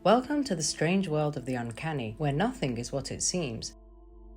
Welcome to the strange world of the uncanny, where nothing is what it seems.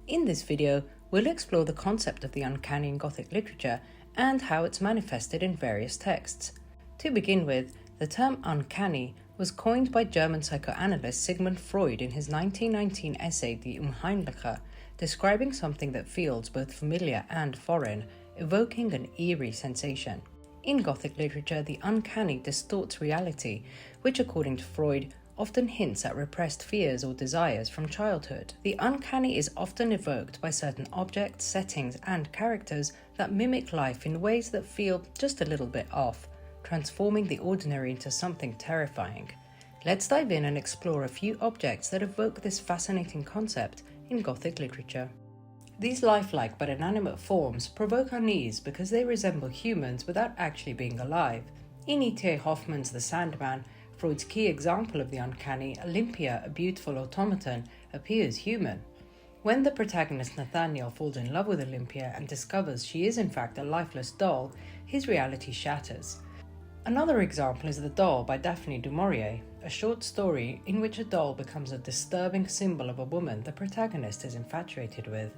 In this video, we'll explore the concept of the uncanny in Gothic literature and how it's manifested in various texts. To begin with, the term uncanny was coined by German psychoanalyst Sigmund Freud in his 1919 essay Die Unheimliche, describing something that feels both familiar and foreign, evoking an eerie sensation. In Gothic literature, the uncanny distorts reality, which according to Freud, often hints at repressed fears or desires from childhood. The uncanny is often evoked by certain objects, settings, and characters that mimic life in ways that feel just a little bit off, transforming the ordinary into something terrifying. Let's dive in and explore a few objects that evoke this fascinating concept in Gothic literature. These lifelike but inanimate forms provoke unease because they resemble humans without actually being alive. In E.T.A. Hoffmann's The Sandman, Freud's key example of the uncanny, Olympia, a beautiful automaton, appears human. When the protagonist Nathaniel falls in love with Olympia and discovers she is in fact a lifeless doll, his reality shatters. Another example is The Doll by Daphne du Maurier, a short story in which a doll becomes a disturbing symbol of a woman the protagonist is infatuated with.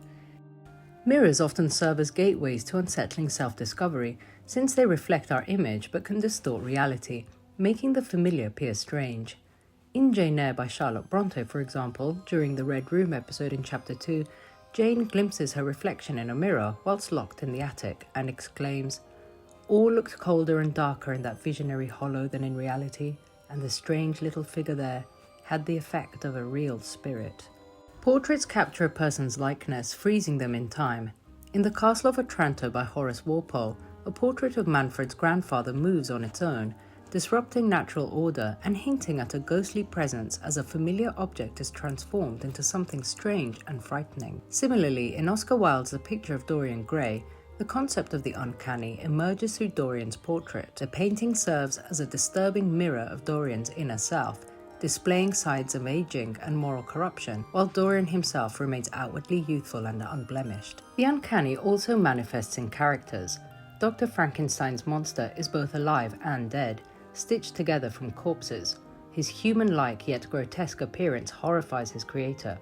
Mirrors often serve as gateways to unsettling self-discovery, since they reflect our image but can distort reality, making the familiar appear strange. In Jane Eyre by Charlotte Bronte, for example, during the Red Room episode in Chapter 2, Jane glimpses her reflection in a mirror whilst locked in the attic and exclaims, "All looked colder and darker in that visionary hollow than in reality, and the strange little figure there had the effect of a real spirit." Portraits capture a person's likeness, freezing them in time. In The Castle of Otranto by Horace Walpole, a portrait of Manfred's grandfather moves on its own, disrupting natural order and hinting at a ghostly presence as a familiar object is transformed into something strange and frightening. Similarly, in Oscar Wilde's The Picture of Dorian Gray, the concept of the uncanny emerges through Dorian's portrait. The painting serves as a disturbing mirror of Dorian's inner self, displaying sides of aging and moral corruption, while Dorian himself remains outwardly youthful and unblemished. The uncanny also manifests in characters. Dr. Frankenstein's monster is both alive and dead, stitched together from corpses. His human-like yet grotesque appearance horrifies his creator.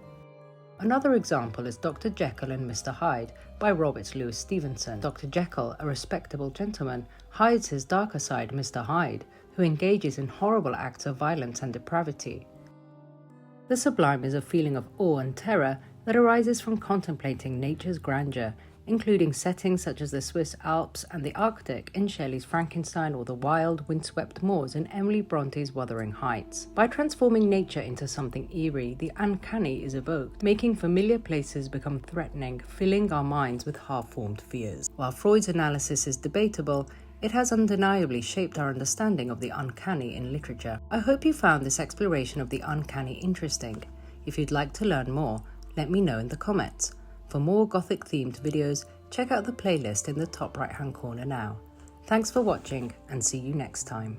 Another example is Dr. Jekyll and Mr. Hyde by Robert Louis Stevenson. Dr. Jekyll, a respectable gentleman, hides his darker side, Mr. Hyde, who engages in horrible acts of violence and depravity. The sublime is a feeling of awe and terror that arises from contemplating nature's grandeur, including settings such as the Swiss Alps and the Arctic in Shelley's Frankenstein or the wild, windswept moors in Emily Bronte's Wuthering Heights. By transforming nature into something eerie, the uncanny is evoked, making familiar places become threatening, filling our minds with half-formed fears. While Freud's analysis is debatable, it has undeniably shaped our understanding of the uncanny in literature. I hope you found this exploration of the uncanny interesting. If you'd like to learn more, let me know in the comments. For more Gothic-themed videos, check out the playlist in the top right-hand corner now. Thanks for watching, and see you next time.